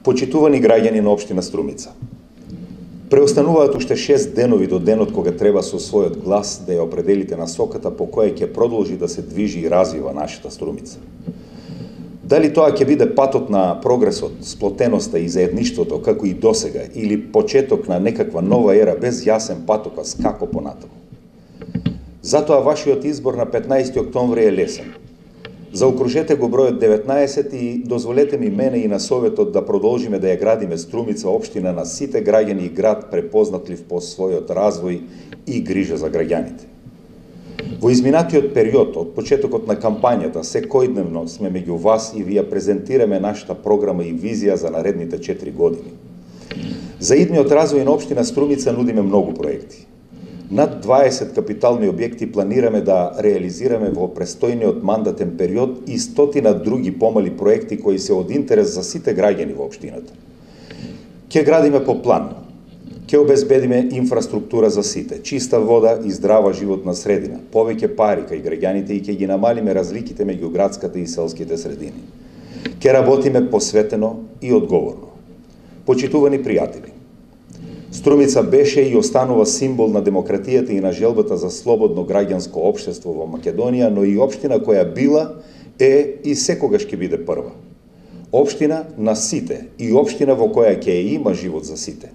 Почитувани граѓани на општина Струмица, преостануваат уште 6 денови до денот кога треба со својот глас да ја определите насоката по која ќе продолжи да се движи и развива нашата Струмица. Дали тоа ќе биде патот на прогресот, сплотеноста и заедништвото како и досега, или почеток на некаква нова ера без јасен патоказ како понатаму. Затоа вашиот избор на 15 октомври е лесен. Заокружете го бројот 19 и дозволете ми мене и на Советот да продолжиме да ја градиме Струмица, општина на сите граѓани и град препознатлив по својот развој и грижа за граѓаните. Во изминатиот период, од почетокот на кампањата, секојдневно сме меѓу вас и ви ја презентираме нашата програма и визија за наредните 4 години. За идниот развој на општина Струмица нудиме многу проекти. Над 20 капитални објекти планираме да реализираме во престојниот мандатен период и стотина други помали проекти кои се од интерес за сите граѓани во општината. Ќе градиме по план, ќе обезбедиме инфраструктура за сите, чиста вода и здрава животна средина, повеќе пари кај граѓаните и ќе ги намалиме разликите меѓу градската и селските средини. Ќе работиме посветено и одговорно. Почитувани пријатели, Струмица беше и останува символ на демократијата и на желбата за слободно граѓанско општество во Македонија, но и општина која била, е и секогаш ќе биде прва. Општина на сите и општина во која ќе има живот за сите.